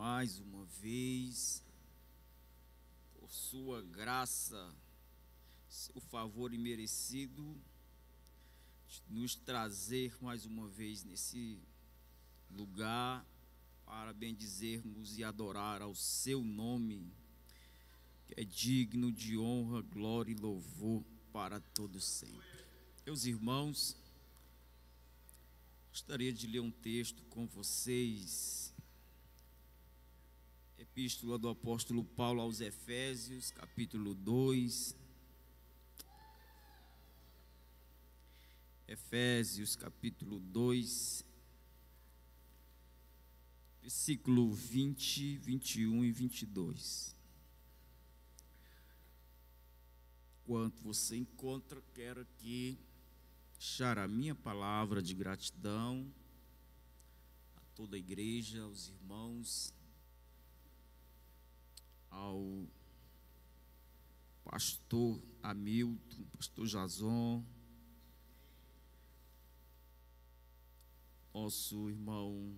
mais uma vez, por sua graça, seu favor imerecido, de nos trazer mais uma vez nesse lugar para bendizermos e adorar ao seu nome, que é digno de honra, glória e louvor para todos sempre. Meus irmãos, gostaria de ler um texto com vocês, Epístola do apóstolo Paulo aos Efésios, capítulo 2. Efésios, capítulo 2, versículo 20, 21 e 22. Enquanto você encontra, quero aqui deixar a minha palavra de gratidão a toda a igreja, aos irmãos, ao pastor Hamilton, pastor Jason, nosso irmão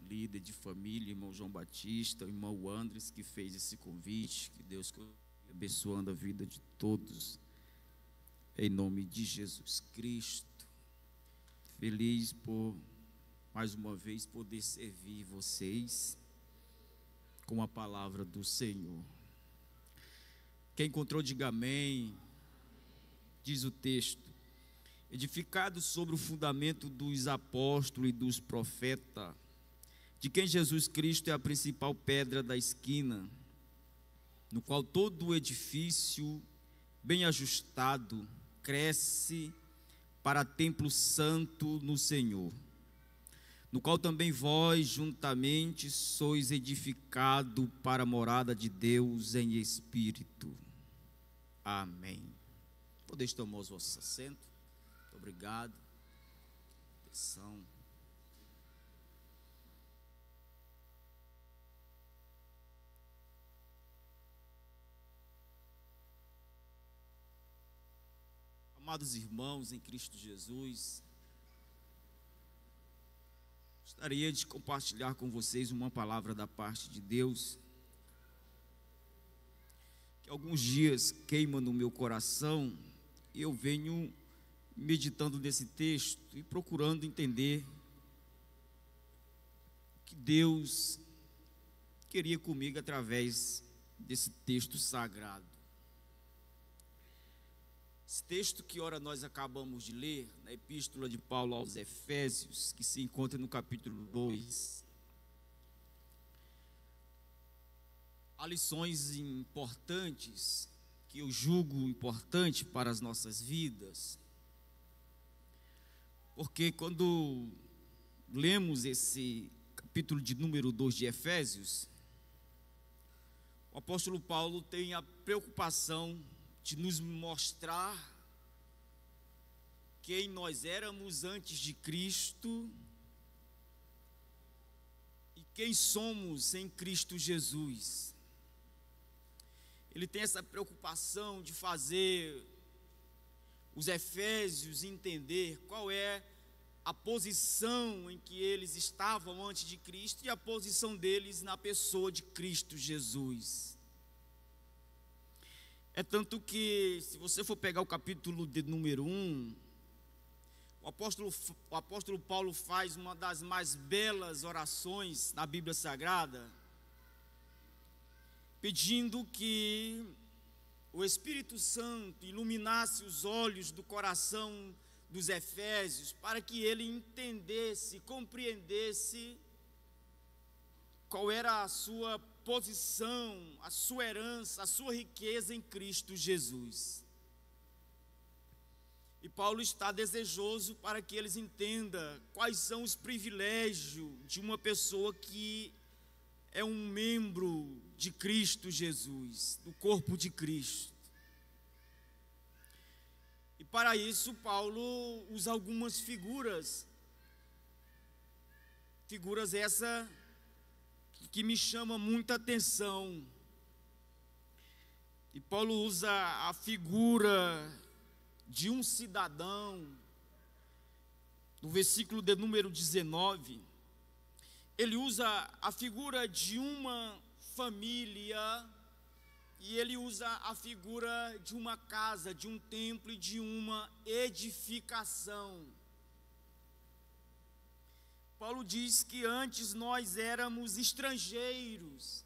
líder de família, irmão João Batista, o irmão Andres, que fez esse convite. Que Deus continue abençoando a vida de todos, em nome de Jesus Cristo. Feliz por mais uma vez poder servir vocês com a palavra do Senhor. Quem encontrou, diga amém. Diz o texto: edificado sobre o fundamento dos apóstolos e dos profetas, de quem Jesus Cristo é a principal pedra da esquina, no qual todo o edifício, bem ajustado, cresce para templo santo no Senhor, no qual também vós juntamente sois edificado para a morada de Deus em Espírito. Amém. Podeis tomar os vossos assentos. Muito obrigado. Atenção. Amados irmãos em Cristo Jesus, gostaria de compartilhar com vocês uma palavra da parte de Deus, que alguns dias queima no meu coração, e eu venho meditando nesse texto e procurando entender o que Deus queria comigo através desse texto sagrado. Esse texto que ora nós acabamos de ler, na Epístola de Paulo aos Efésios, que se encontra no capítulo 2, há lições importantes, que eu julgo importante para as nossas vidas, porque quando lemos esse capítulo de número 2 de Efésios, o apóstolo Paulo tem a preocupação de nos mostrar quem nós éramos antes de Cristo e quem somos em Cristo Jesus. Ele tem essa preocupação de fazer os efésios entender qual é a posição em que eles estavam antes de Cristo e a posição deles na pessoa de Cristo Jesus. É tanto que, se você for pegar o capítulo de número 1, o apóstolo Paulo faz uma das mais belas orações na Bíblia Sagrada, pedindo que o Espírito Santo iluminasse os olhos do coração dos efésios, para que ele entendesse, compreendesse qual era a sua posição, a sua herança, a sua riqueza em Cristo Jesus. E Paulo está desejoso para que eles entendam quais são os privilégios de uma pessoa que é um membro de Cristo Jesus, do corpo de Cristo. E para isso Paulo usa algumas figuras essa que me chama muita atenção. E Paulo usa a figura de um cidadão, no versículo de número 19, ele usa a figura de uma família, e ele usa a figura de uma casa, de um templo e de uma edificação. Paulo diz que antes nós éramos estrangeiros,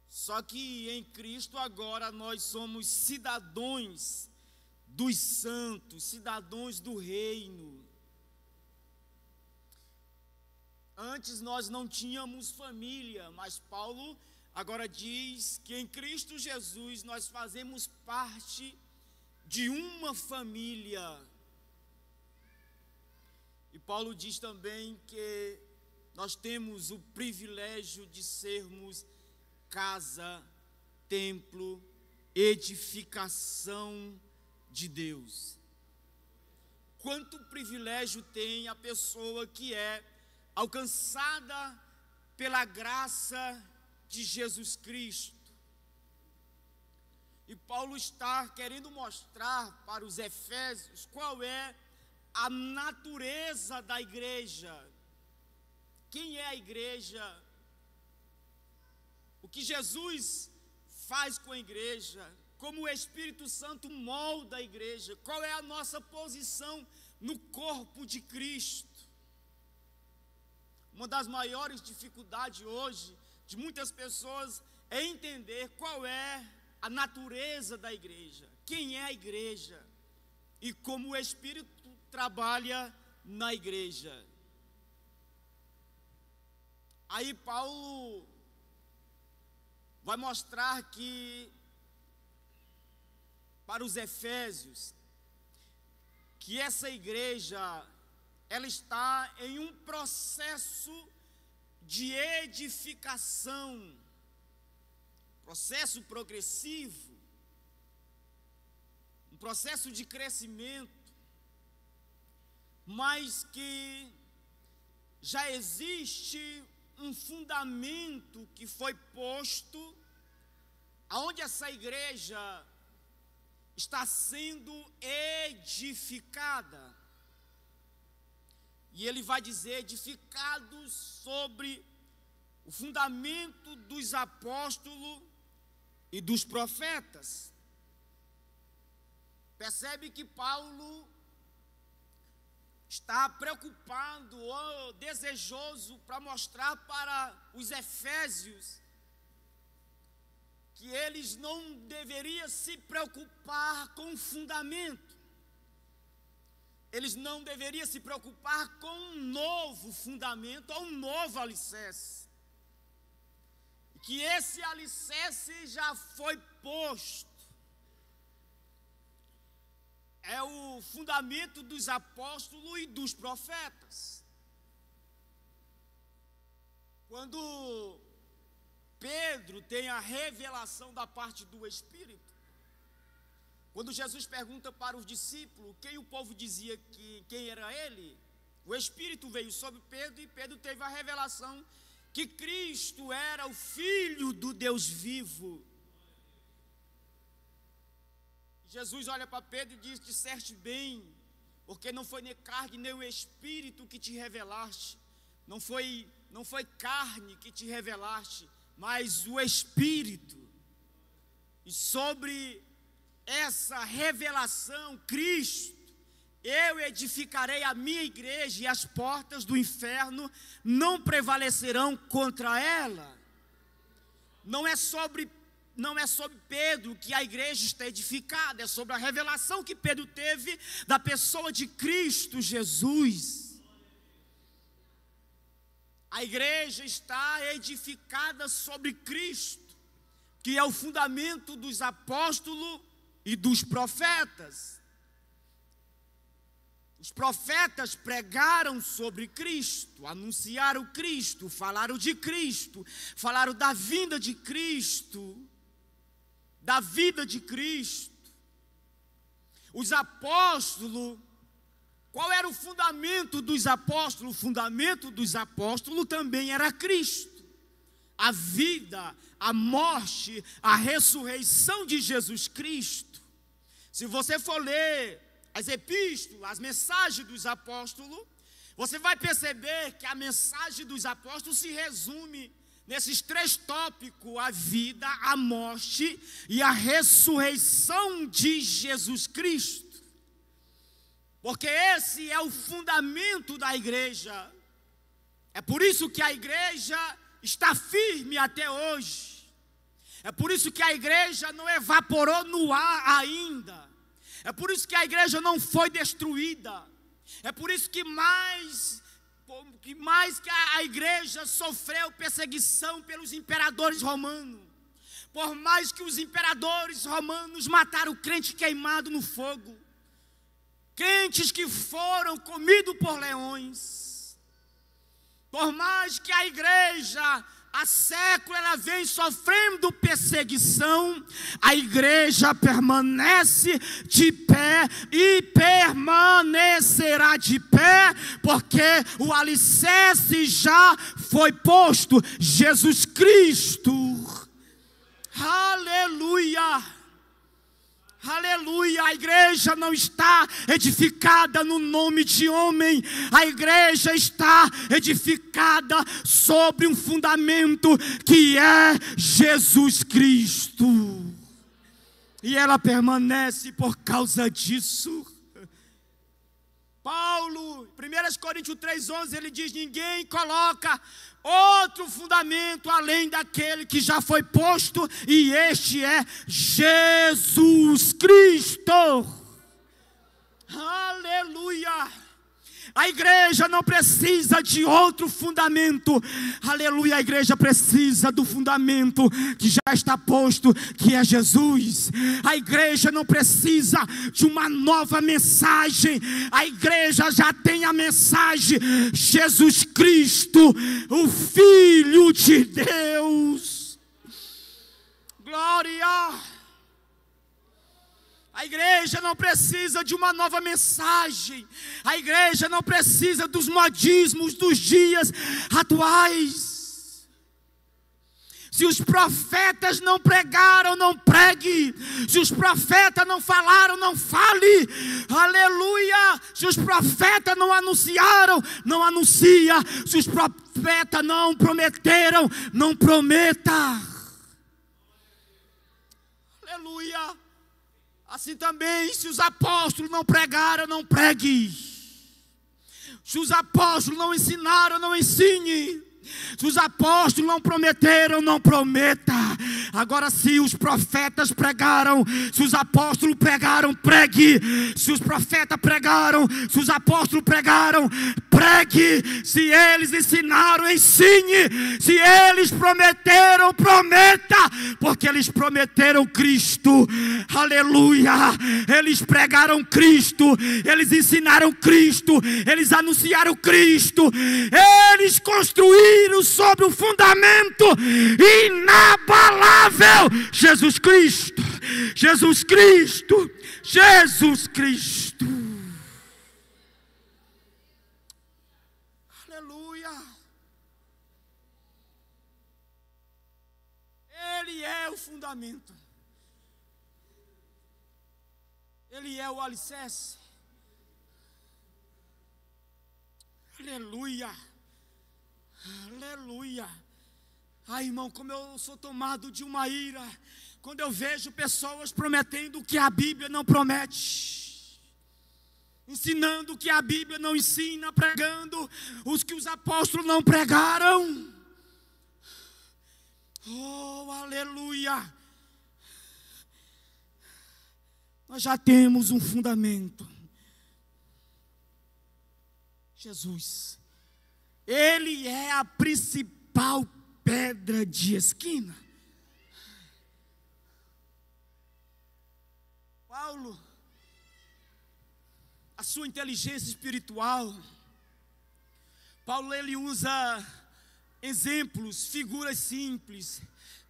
só que em Cristo agora nós somos cidadãos dos santos, cidadãos do reino. Antes nós não tínhamos família, mas Paulo agora diz que em Cristo Jesus nós fazemos parte de uma família. E Paulo diz também que nós temos o privilégio de sermos casa, templo, edificação de Deus. Quanto privilégio tem a pessoa que é alcançada pela graça de Jesus Cristo. E Paulo está querendo mostrar para os efésios qual é a natureza da igreja. Quem é a igreja? O que Jesus faz com a igreja? Como o Espírito Santo molda a igreja? Qual é a nossa posição no corpo de Cristo? Uma das maiores dificuldades hoje de muitas pessoas é entender qual é a natureza da igreja, quem é a igreja e como o Espírito trabalha na igreja. Aí Paulo vai mostrar que para os efésios que essa igreja ela está em um processo de edificação, processo progressivo, um processo de crescimento, mas que já existe um fundamento que foi posto, aonde essa igreja está sendo edificada. E ele vai dizer, edificados sobre o fundamento dos apóstolos e dos profetas. Percebe que Paulo está preocupado ou desejoso para mostrar para os efésios que eles não deveriam se preocupar com o fundamento. Eles não deveriam se preocupar com um novo fundamento ou um novo alicerce. Que esse alicerce já foi posto. É o fundamento dos apóstolos e dos profetas. Quando Pedro tem a revelação da parte do Espírito, quando Jesus pergunta para os discípulos quem o povo dizia que quem era ele, o Espírito veio sobre Pedro e Pedro teve a revelação que Cristo era o Filho do Deus vivo. Jesus olha para Pedro e diz: disseste bem, porque não foi nem carne nem o Espírito que te revelaste, não foi carne que te revelaste, mas o Espírito. E sobre essa revelação, Cristo, eu edificarei a minha igreja e as portas do inferno não prevalecerão contra ela. Não é sobre Pedro que a igreja está edificada, é sobre a revelação que Pedro teve da pessoa de Cristo Jesus. A igreja está edificada sobre Cristo, que é o fundamento dos apóstolos e dos profetas. Os profetas pregaram sobre Cristo, anunciaram Cristo, falaram de Cristo, falaram da vinda de Cristo, da vida de Cristo. Os apóstolos, qual era o fundamento dos apóstolos? O fundamento dos apóstolos também era Cristo. A vida, a morte, a ressurreição de Jesus Cristo. Se você for ler as epístolas, as mensagens dos apóstolos, você vai perceber que a mensagem dos apóstolos se resume nesses 3 tópicos: a vida, a morte e a ressurreição de Jesus Cristo. Porque esse é o fundamento da igreja. É por isso que a igreja está firme até hoje. É por isso que a igreja não evaporou no ar ainda. É por isso que a igreja não foi destruída. É por isso que mais que a igreja sofreu perseguição pelos imperadores romanos. Por mais que os imperadores romanos mataram o crente queimado no fogo. Crentes que foram comidos por leões. Por mais que a igreja, há séculos, ela vem sofrendo perseguição, a igreja permanece de pé e permanecerá de pé, porque o alicerce já foi posto, Jesus Cristo. Aleluia! Aleluia, a igreja não está edificada no nome de homem, a igreja está edificada sobre um fundamento que é Jesus Cristo, e ela permanece por causa disso. Paulo, 1 Coríntios 3,11, ele diz: ninguém coloca outro fundamento além daquele que já foi posto, e este é Jesus Cristo. Aleluia! A igreja não precisa de outro fundamento. Aleluia, a igreja precisa do fundamento que já está posto, que é Jesus. A igreja não precisa de uma nova mensagem. A igreja já tem a mensagem: Jesus Cristo, o Filho de Deus. Glória! A igreja não precisa de uma nova mensagem. A igreja não precisa dos modismos dos dias atuais. Se os profetas não pregaram, não pregue. Se os profetas não falaram, não fale. Aleluia! Se os profetas não anunciaram, não anuncia. Se os profetas não prometeram, não prometa. Aleluia! Assim também, se os apóstolos não pregaram, não pregue. Se os apóstolos não ensinaram, não ensine. Se os apóstolos não prometeram, não prometa. Agora, se os profetas pregaram, se os apóstolos pregaram, pregue. Se os profetas pregaram, se os apóstolos pregaram, pregue. Se eles ensinaram, ensine. Se eles prometeram, prometa. Porque eles prometeram Cristo. Aleluia! Eles pregaram Cristo. Eles ensinaram Cristo. Eles anunciaram Cristo. Eles construíram sobre o fundamento inabalável: Jesus Cristo, Jesus Cristo, Jesus Cristo. Aleluia! Ele é o fundamento, Ele é o alicerce. Aleluia! Aleluia! Ai, irmão, como eu sou tomado de uma ira quando eu vejo pessoas prometendo o que a Bíblia não promete, ensinando o que a Bíblia não ensina, pregando os que os apóstolos não pregaram. Oh, aleluia! Nós já temos um fundamento: Jesus. Ele é a principal pedra de esquina. Paulo, a sua inteligência espiritual, Paulo, ele usa exemplos, figuras simples,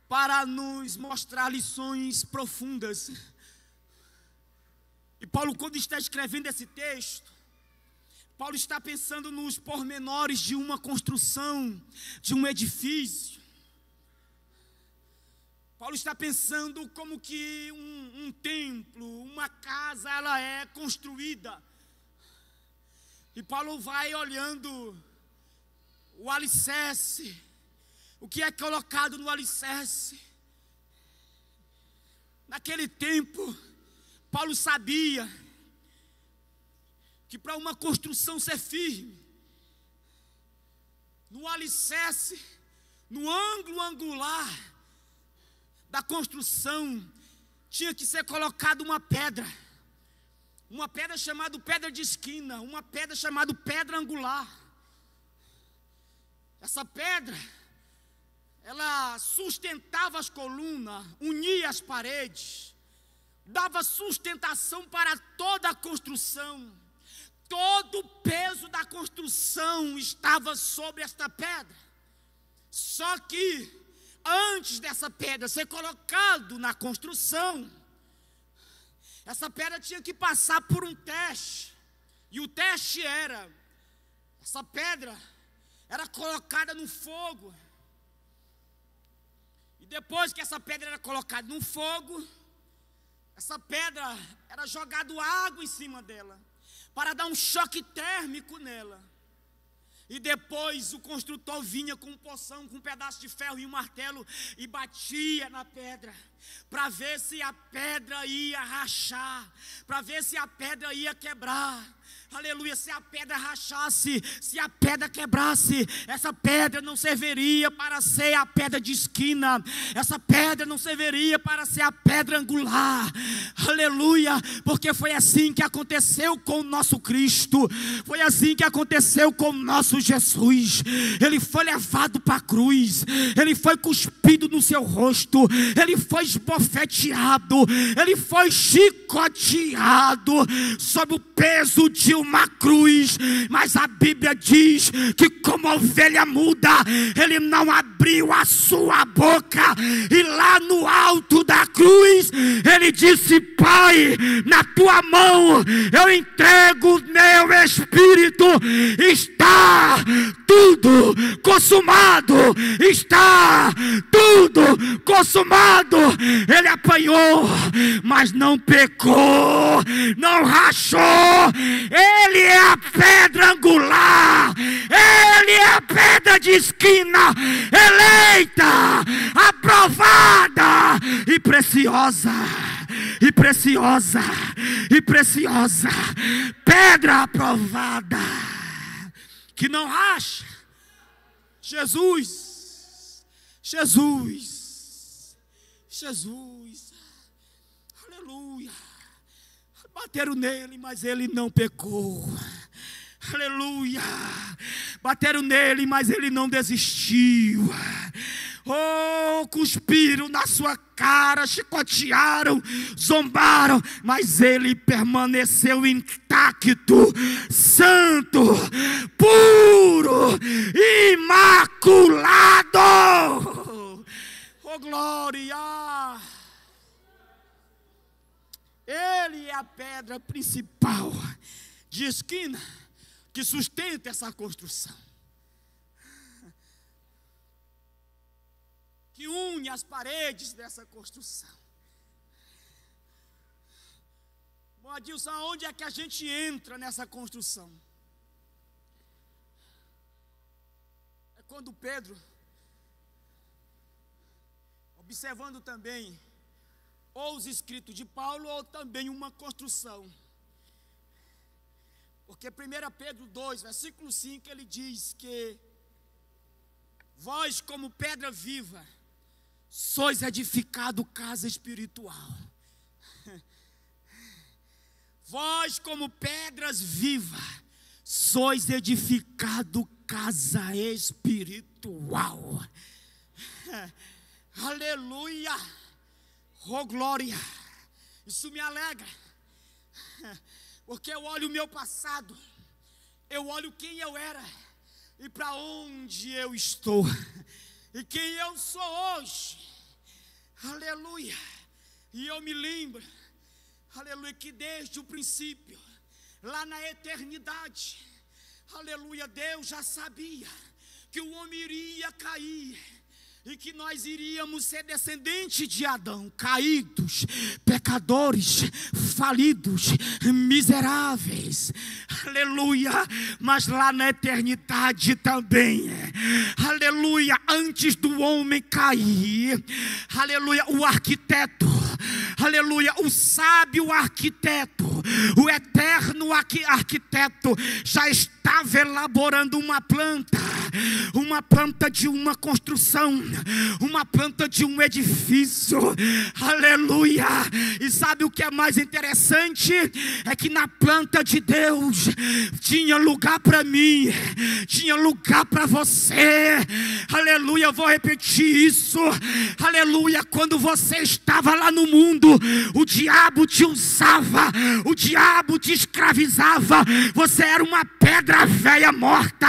para nos mostrar lições profundas. E Paulo, quando está escrevendo esse texto, Paulo está pensando nos pormenores de uma construção, de um edifício. Paulo está pensando como que um templo, uma casa, ela é construída. E Paulo vai olhando o alicerce, o que é colocado no alicerce. Naquele tempo, Paulo sabia que para uma construção ser firme, no alicerce, no ângulo angular da construção, tinha que ser colocada uma pedra chamada pedra de esquina, uma pedra chamada pedra angular. Essa pedra, ela sustentava as colunas, unia as paredes, dava sustentação para toda a construção. Todo o peso da construção estava sobre esta pedra. Só que, antes dessa pedra ser colocada na construção, essa pedra tinha que passar por um teste. E o teste era: essa pedra era colocada no fogo. E depois que essa pedra era colocada no fogo, essa pedra era jogada água em cima dela, para dar um choque térmico nela. E depois o construtor vinha com um poção, com um pedaço de ferro e um martelo, e batia na pedra, para ver se a pedra ia rachar, para ver se a pedra ia quebrar. Aleluia, se a pedra rachasse, se a pedra quebrasse, essa pedra não serviria para ser a pedra de esquina, essa pedra não serviria para ser a pedra angular. Aleluia, porque foi assim que aconteceu com o nosso Cristo, foi assim que aconteceu com o nosso Jesus. Ele foi levado para a cruz, ele foi cuspido no seu rosto, ele foi esbofeteado, ele foi chicoteado sob o peso de uma cruz, mas a Bíblia diz que como ovelha muda, ele não abriu a sua boca, e lá no alto da cruz, ele disse: Pai, na tua mão eu entrego o meu espírito, está tudo consumado, está tudo consumado. Ele apanhou, mas não pecou, não rachou. Ele é a pedra angular, ele é a pedra de esquina, eleita, aprovada e preciosa, e preciosa, e preciosa, pedra aprovada, que não racha. Jesus, Jesus, Jesus, aleluia. Bateram nele, mas ele não pecou. Aleluia. Bateram nele, mas ele não desistiu. Oh, cuspiram na sua cara, chicotearam, zombaram, mas ele permaneceu intacto, santo, puro, imaculado. Oh, glória! Ele é a pedra principal de esquina que sustenta essa construção, que une as paredes dessa construção. Bom, Adilson, aonde é que a gente entra nessa construção? É quando Pedro, observando também ou os escritos de Paulo, ou também uma construção. Porque 1 Pedro 2, versículo 5, ele diz que vós, como pedra viva, sois edificado casa espiritual. Vós, como pedras vivas, sois edificado casa espiritual. Aleluia. Oh, glória. Isso me alegra, porque eu olho o meu passado, eu olho quem eu era e para onde eu estou, e quem eu sou hoje. Aleluia. E eu me lembro, aleluia, que desde o princípio, lá na eternidade, aleluia, Deus já sabia que o homem iria cair, e que nós iríamos ser descendentes de Adão, caídos, pecadores, falidos, miseráveis, aleluia, mas lá na eternidade também, aleluia, antes do homem cair, aleluia, o arquiteto, aleluia, o sábio arquiteto, o eterno arquiteto já estava elaborando uma planta de uma construção, uma planta de um edifício, aleluia. E sabe o que é mais interessante? É que na planta de Deus tinha lugar para mim, tinha lugar para você, aleluia. Eu vou repetir isso, aleluia. Quando você estava lá no mundo, o diabo te usava, o diabo te escravizava, você era uma pedra velha morta,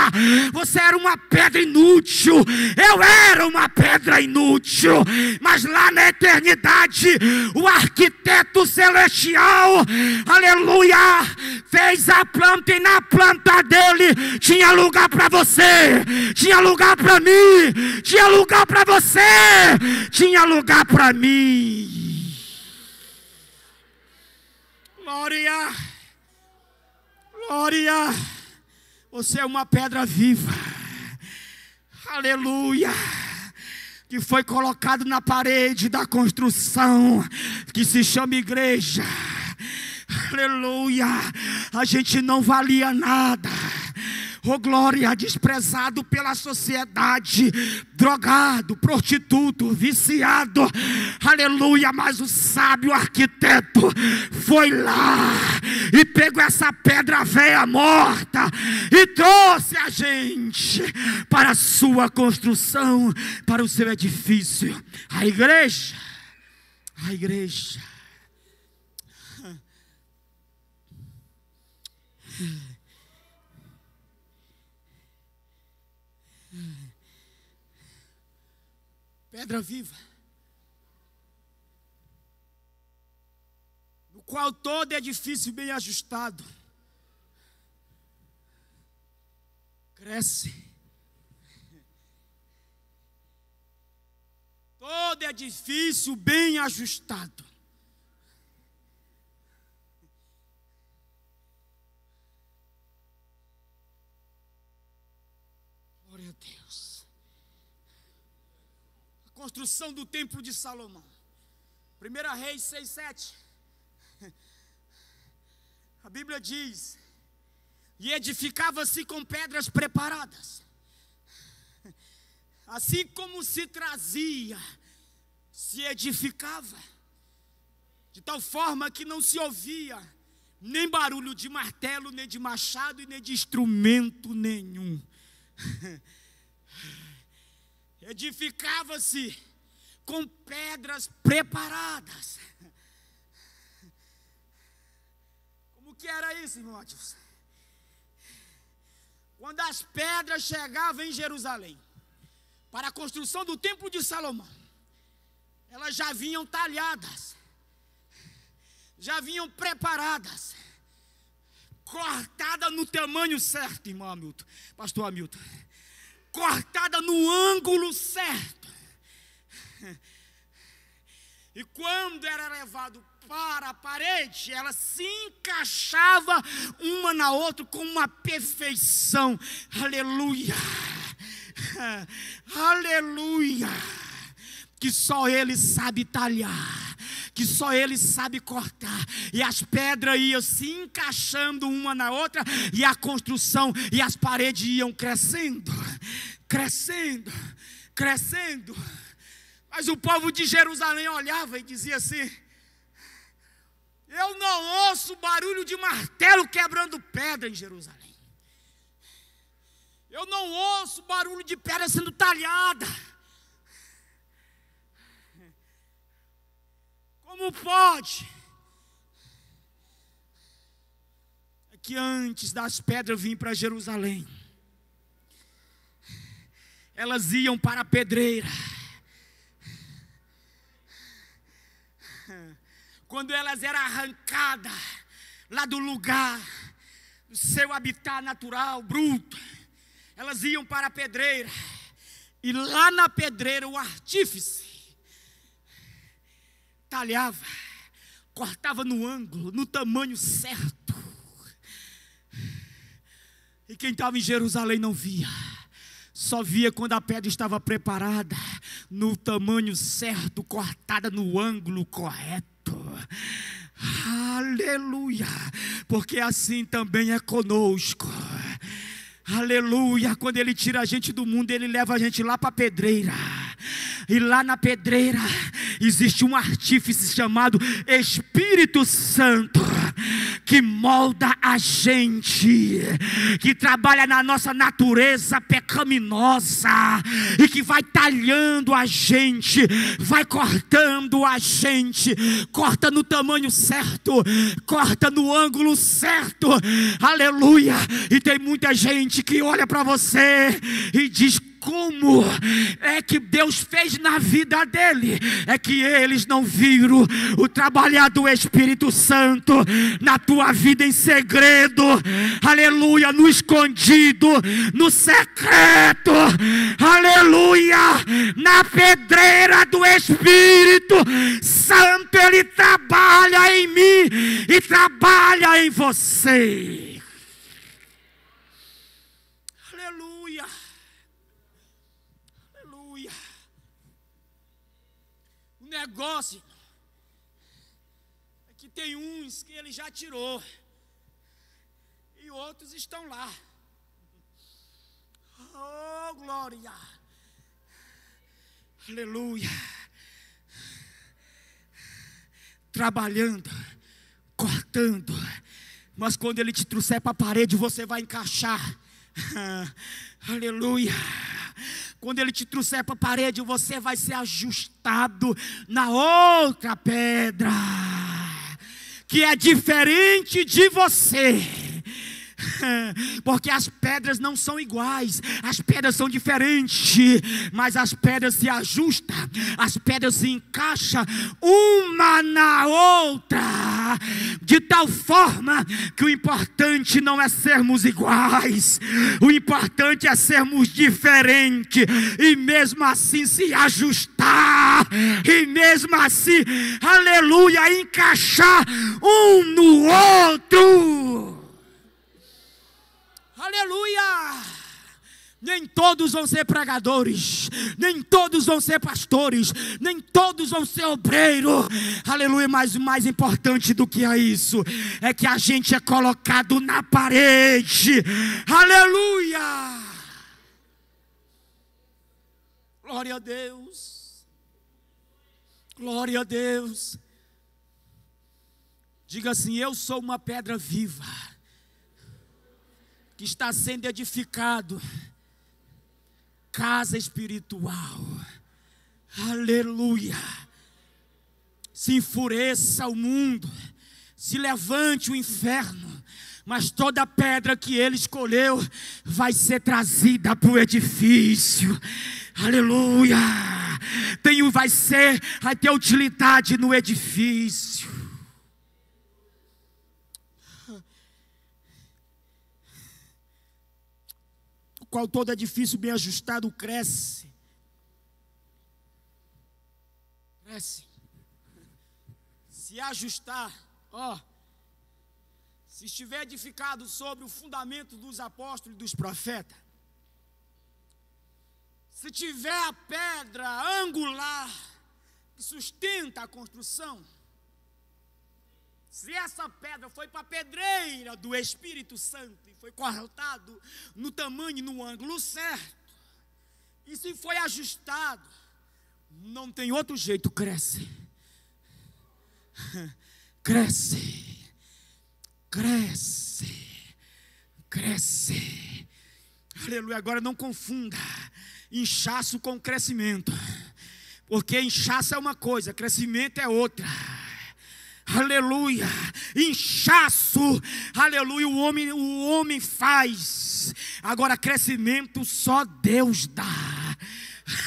você era uma pedra inútil, eu era uma pedra inútil, mas lá na eternidade, o arquiteto celestial, aleluia, fez a planta, e na planta dele tinha lugar para você, tinha lugar para mim, tinha lugar para você, tinha lugar para mim. Glória, glória, você é uma pedra viva, aleluia, que foi colocado na parede da construção, que se chama igreja, aleluia. A gente não valia nada, oh glória, desprezado pela sociedade, drogado, prostituto, viciado, aleluia, mas o sábio arquiteto foi lá e pegou essa pedra velha morta e trouxe a gente para a sua construção, para o seu edifício, a igreja, a igreja. Pedra viva, no qual todo edifício bem ajustado cresce. Todo edifício bem ajustado glória a Deus. Construção do templo de Salomão, 1 Reis 6:7, a Bíblia diz: e edificava-se com pedras preparadas, assim como se trazia, se edificava, de tal forma que não se ouvia nem barulho de martelo, nem de machado e nem de instrumento nenhum. Edificava-se com pedras preparadas. Como que era isso, irmãos? Quando as pedras chegavam em Jerusalém para a construção do templo de Salomão, elas já vinham talhadas, já vinham preparadas, cortadas no tamanho certo, irmão Hamilton, pastor Hamilton, cortada no ângulo certo. E quando era levado para a parede, ela se encaixava uma na outra com uma perfeição. Aleluia, aleluia, que só Ele sabe talhar, que só Ele sabe cortar, e as pedras iam se encaixando uma na outra, e a construção e as paredes iam crescendo, crescendo, crescendo. Mas o povo de Jerusalém olhava e dizia assim: eu não ouço barulho de martelo quebrando pedra em Jerusalém, eu não ouço barulho de pedra sendo talhada. Como pode? É que antes das pedras virem para Jerusalém, elas iam para a pedreira. Quando elas eram arrancadas lá do lugar, do seu habitat natural, bruto, elas iam para a pedreira. E lá na pedreira o artífice talhava, cortava no ângulo, no tamanho certo. E quem estava em Jerusalém não via. Só via quando a pedra estava preparada, no tamanho certo, cortada no ângulo correto. Aleluia, porque assim também é conosco. Aleluia, quando Ele tira a gente do mundo, Ele leva a gente lá para a pedreira. E lá na pedreira existe um artífice chamado Espírito Santo, que molda a gente, que trabalha na nossa natureza pecaminosa, e que vai talhando a gente, vai cortando a gente, corta no tamanho certo, corta no ângulo certo. Aleluia. E tem muita gente que olha para você e diz: como é que Deus fez na vida dele? É que eles não viram o trabalhar do Espírito Santo na tua vida em segredo. Aleluia, no escondido, no secreto. Aleluia, na pedreira do Espírito Santo Ele trabalha em mim e trabalha em você. Negócio é que tem uns que Ele já tirou e outros estão lá. Oh, glória! Aleluia! Trabalhando, cortando, mas quando Ele te trouxer para a parede, você vai encaixar. Aleluia! Quando Ele te trouxer para a parede, você vai ser ajustado na outra pedra, que é diferente de você. Porque as pedras não são iguais, as pedras são diferentes, mas as pedras se ajustam, as pedras se encaixam uma na outra, de tal forma que o importante não é sermos iguais, o importante é sermos diferentes, e mesmo assim se ajustar, e mesmo assim, aleluia, encaixar um no outro. Aleluia! Nem todos vão ser pregadores, nem todos vão ser pastores, nem todos vão ser obreiros. Aleluia, mas o mais importante do que é isso é que a gente é colocado na parede. Aleluia! Glória a Deus. Glória a Deus. Diga assim: eu sou uma pedra viva que está sendo edificado, casa espiritual. Aleluia. Se enfureça o mundo, se levante o inferno, mas toda pedra que Ele escolheu vai ser trazida para o edifício. Aleluia. Vai ter utilidade no edifício. Qual todo edifício bem ajustado cresce. Cresce. Se ajustar, se estiver edificado sobre o fundamento dos apóstolos e dos profetas, se tiver a pedra angular que sustenta a construção, se essa pedra foi para a pedreira do Espírito Santo e foi cortado no tamanho e no ângulo certo, e se foi ajustado, não tem outro jeito, cresce. Cresce. Cresce. Cresce. Aleluia. Agora não confunda inchaço com crescimento, porque inchaço é uma coisa, crescimento é outra. Aleluia, inchaço, aleluia, o homem faz. Agora crescimento só Deus dá.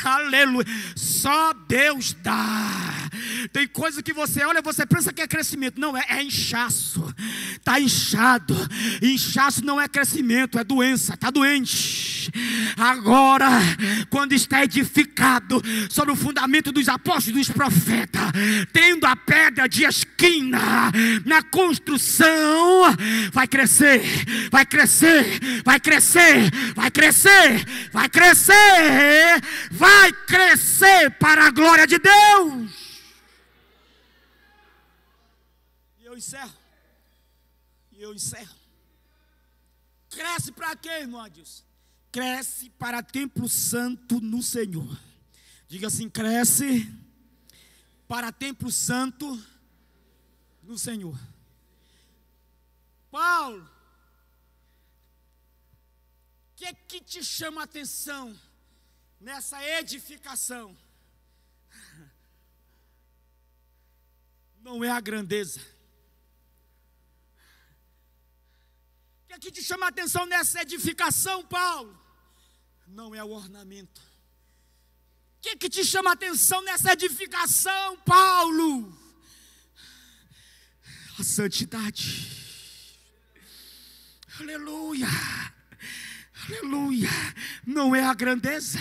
Aleluia, só Deus dá. Tem coisa que você olha, você pensa que é crescimento. Não, é inchaço. Está inchado. Inchaço não é crescimento, é doença, está doente. Deus. Agora, quando está edificado sobre o fundamento dos apóstolos e dos profetas, tendo a pedra de esquina na construção, vai crescer, vai crescer, vai crescer, vai crescer, vai crescer, vai crescer para a glória de Deus. E eu encerro. Cresce para quê, irmão Adilson? Cresce para templo santo no Senhor. Diga assim: cresce para templo santo no Senhor. Paulo, o que te chama a atenção nessa edificação? Não é a grandeza. O que te chama a atenção nessa edificação, Paulo? Não é o ornamento. O que te chama a atenção nessa edificação, Paulo? A santidade. Aleluia, aleluia. Não é a grandeza,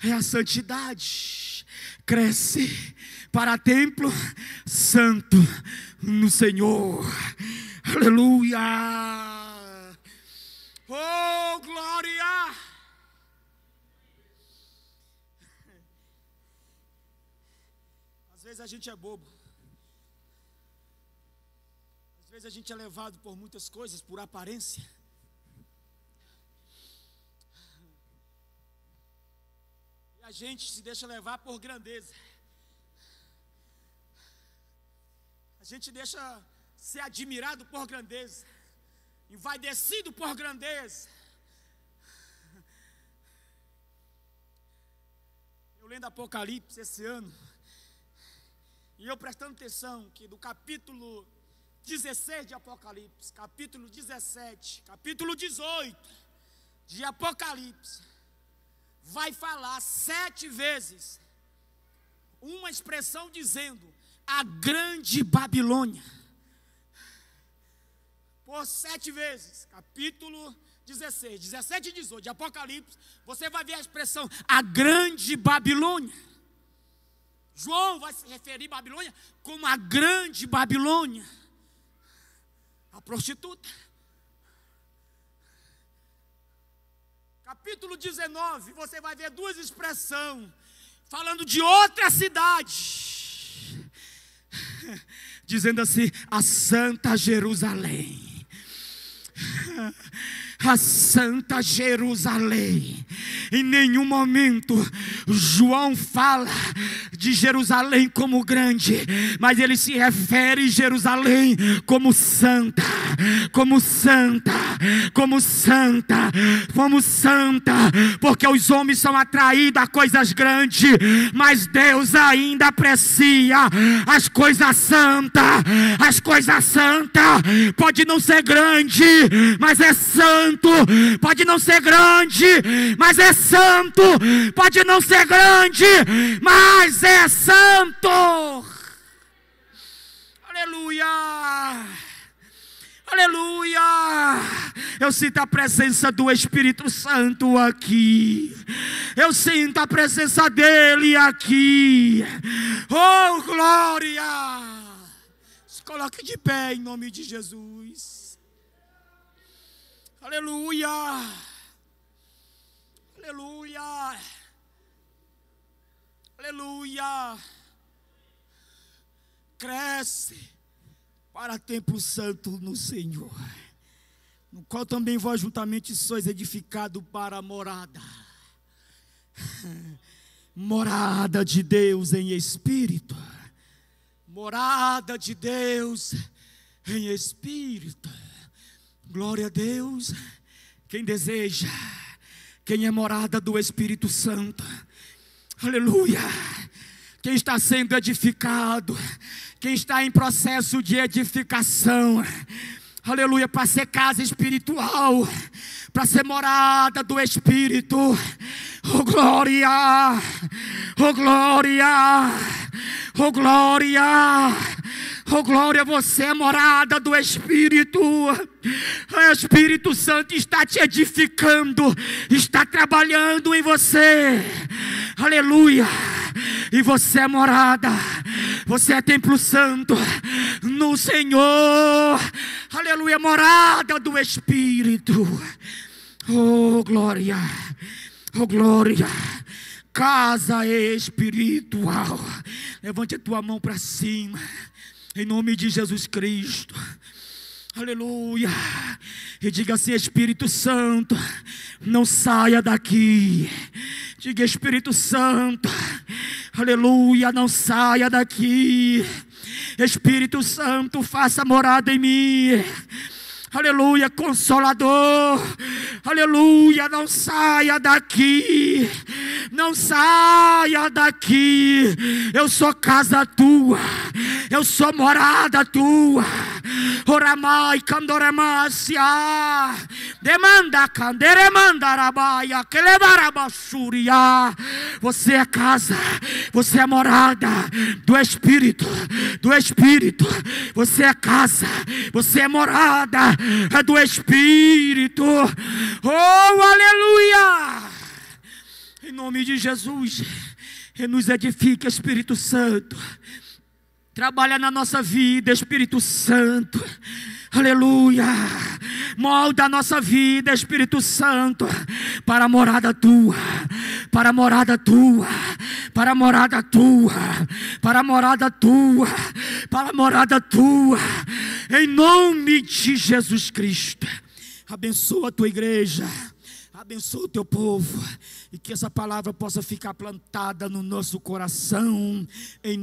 é a santidade. Cresce para templo santo no Senhor. Aleluia. Oh, glória. Às vezes a gente é bobo. Às vezes a gente é levado por muitas coisas, por aparência. E a gente se deixa levar por grandeza. A gente deixa ser admirado por grandeza, envaidecido por grandeza. Eu lendo Apocalipse esse ano, e eu prestando atenção que do capítulo 16 de Apocalipse, capítulo 17, capítulo 18 de Apocalipse, vai falar 7 vezes uma expressão dizendo a grande Babilônia. Por 7 vezes, capítulo 16, 17 e 18 de Apocalipse, você vai ver a expressão a grande Babilônia. João vai se referir a Babilônia como a grande Babilônia, a prostituta. Capítulo 19, você vai ver 2 expressões falando de outra cidade, dizendo assim, a Santa Jerusalém. A Santa Jerusalém. Em nenhum momento João fala de Jerusalém como grande, mas ele se refere a Jerusalém como santa, como santa, como santa, como santa, porque os homens são atraídos a coisas grandes, mas Deus ainda aprecia as coisas santas. As coisas santas pode não ser grande, mas é santo. Pode não ser grande, mas é santo. Pode não ser grande, mas é santo. Aleluia, aleluia. Eu sinto a presença do Espírito Santo aqui. Eu sinto a presença dele aqui. Oh, glória. Se coloque de pé em nome de Jesus. Aleluia, aleluia, aleluia. Cresce para templo santo no Senhor, no qual também vós juntamente sois edificado para a morada. Morada de Deus em espírito. Morada de Deus em espírito. Glória a Deus. Quem deseja, quem é morada do Espírito Santo, aleluia. Quem está sendo edificado, quem está em processo de edificação, aleluia, para ser casa espiritual, para ser morada do Espírito. Oh glória, oh glória, oh glória. Oh glória, você é morada do Espírito. O Espírito Santo está te edificando, está trabalhando em você. Aleluia. E você é morada, você é templo santo no Senhor. Aleluia, morada do Espírito. Oh glória, oh glória. Casa espiritual. Levante a tua mão para cima, em nome de Jesus Cristo. Aleluia. E diga assim: Espírito Santo, não saia daqui. Diga: Espírito Santo, aleluia, não saia daqui. Espírito Santo, faça morada em mim. Aleluia, Consolador. Aleluia, não saia daqui. Não saia daqui. Eu sou casa tua. Eu sou morada tua. Oramai candoremácia. Demanda canderemanda rabaia. Que levarabassuria. Você é casa. Você é morada do Espírito. Do Espírito. Você é casa. Você é morada do Espírito. Oh, aleluia. Em nome de Jesus, nos edifica, Espírito Santo. Trabalha na nossa vida, Espírito Santo. Aleluia. Molda a nossa vida, Espírito Santo, para a morada tua, para a morada tua, para a morada tua, para a morada tua, para a morada tua, em nome de Jesus Cristo. Abençoa a tua igreja, abençoa o teu povo, e que essa palavra possa ficar plantada no nosso coração, em